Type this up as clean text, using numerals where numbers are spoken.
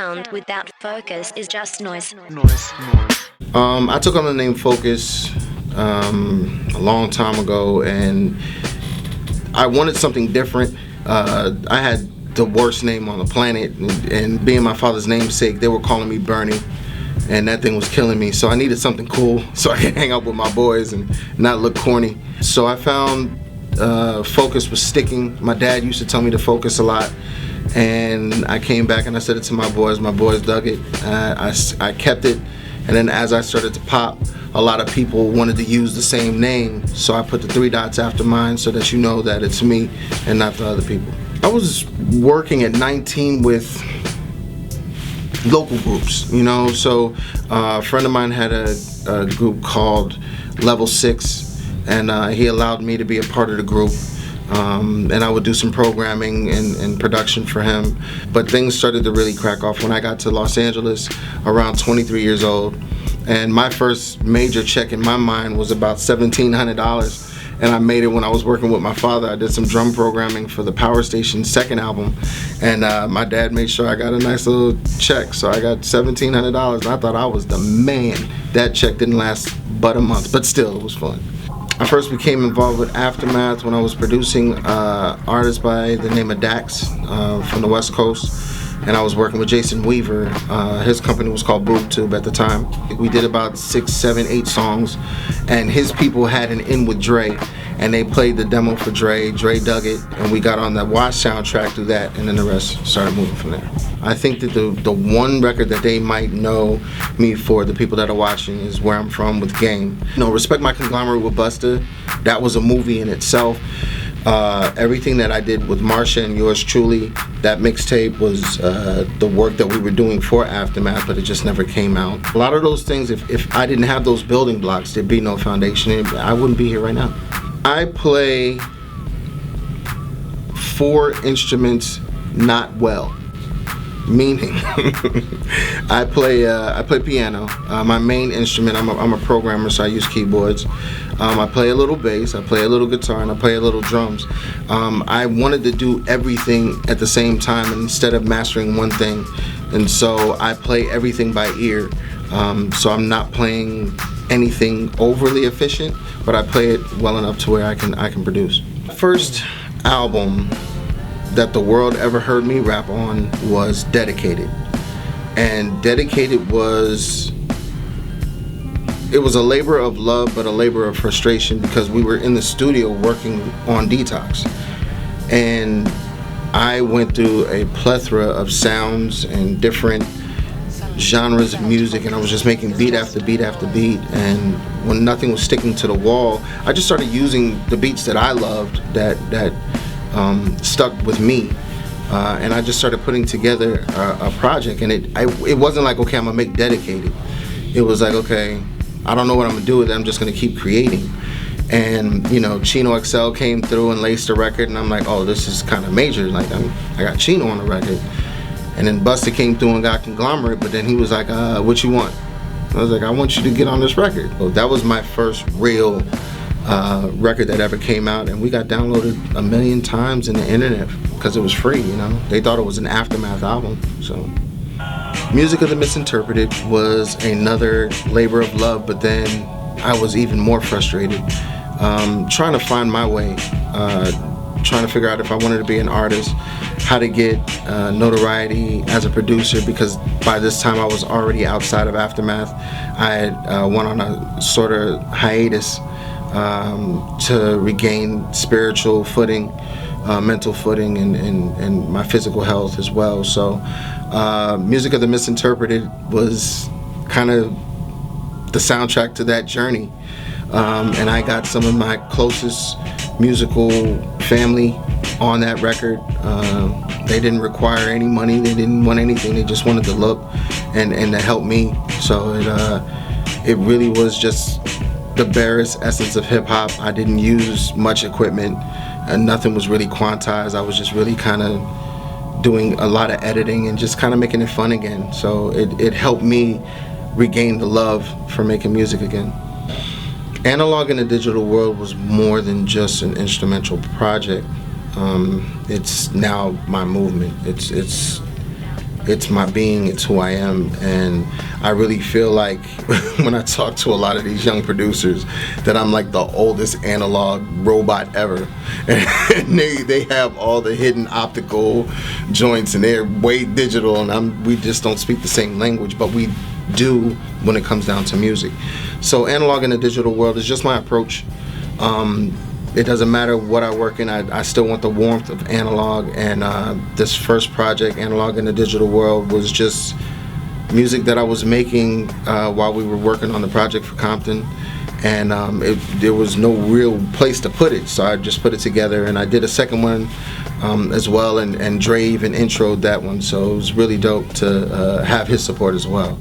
Sound without focus is just noise. I took on the name Focus a long time ago, and I wanted something different. I had the worst name on the planet, and being my father's namesake, they were calling me Bernie, and that thing was killing me. So I needed something cool so I could hang out with my boys and not look corny. So I found Focus was sticking. My dad used to tell me to focus a lot, and I came back and I said it to my boys. My boys dug it. I kept it, and then as I started to pop, a lot of people wanted to use the same name, so I put the 3 dots after mine so that you know that it's me and not the other people. I was working at 19 with local groups, you know, so a friend of mine had a group called Level 6, and he allowed me to be a part of the group. And I would do some programming and production for him. But things started to really crack off when I got to Los Angeles around 23 years old. And my first major check in my mind was about $1,700. And I made it when I was working with my father. I did some drum programming for the Power Station's second album. And my dad made sure I got a nice little check. So I got $1,700. And I thought I was the man. That check didn't last but a month, but still, it was fun. I first became involved with Aftermath when I was producing artists by the name of Dax from the West Coast, and I was working with Jason Weaver. His company was called BoobTube at the time. We did about 6, 7, 8 songs, and his people had an in with Dre, and they played the demo for Dre. Dre dug it, and we got on the Watch soundtrack through that, and then the rest started moving from there. I think that the one record that they might know me for, the people that are watching, is Where I'm From with Game. You know, Respect My Conglomerate with Busta, that was a movie in itself. Everything that I did with Marsha and yours truly, that mixtape was the work that we were doing for Aftermath, but it just never came out. A lot of those things, if I didn't have those building blocks, there'd be no foundation. I wouldn't be here right now. I play 4 instruments not well. Meaning, I play piano. My main instrument, I'm a programmer, so I use keyboards. I play a little bass, I play a little guitar, and I play a little drums. I wanted to do everything at the same time instead of mastering one thing, and so I play everything by ear. So I'm not playing anything overly efficient, but I play it well enough to where I can produce. First album that the world ever heard me rap on was Dedicated, and Dedicated was a labor of love, but a labor of frustration, because we were in the studio working on Detox, and I went through a plethora of sounds and different genres of music, and I was just making beat after beat after beat, and when nothing was sticking to the wall, I just started using the beats that I loved that stuck with me, and I just started putting together a project. And it wasn't like, okay, I'm gonna make Dedicated. It was like, okay, I don't know what I'm gonna do with it, I'm just gonna keep creating. And you know, Chino XL came through and laced the record, and I'm like, oh, this is kind of major, like I got Chino on the record. And then Busta came through and got Conglomerate, but then he was like, what you want? I was like, I want you to get on this record. So that was my first real record that ever came out, and we got downloaded 1 million times in the internet because it was free, you know. They thought it was an Aftermath album. So Music of the Misinterpreted was another labor of love, but then I was even more frustrated, trying to find my way, trying to figure out if I wanted to be an artist, how to get notoriety as a producer, because by this time I was already outside of Aftermath. I had went on a sort of hiatus to regain spiritual footing, mental footing, and my physical health as well. So Music of the Misinterpreted was kind of the soundtrack to that journey, and I got some of my closest musical family on that record. They didn't require any money, they didn't want anything, they just wanted to look and to help me. So it really was just the barest essence of hip-hop. I didn't use much equipment, and nothing was really quantized. I was just really kind of doing a lot of editing and just kind of making it fun again. So it helped me regain the love for making music again. Analog in the Digital World was more than just an instrumental project. It's now my movement. It's It's my being, it's who I am, and I really feel like when I talk to a lot of these young producers that I'm like the oldest analog robot ever. And they have all the hidden optical joints and they're way digital, and we just don't speak the same language, but we do when it comes down to music. So analog in the digital world is just my approach. It doesn't matter what I work in, I still want the warmth of analog, and this first project, Analog in the Digital World, was just music that I was making while we were working on the project for Compton, and there was no real place to put it, so I just put it together, and I did a second one as well, and Dre even introed that one, so it was really dope to have his support as well.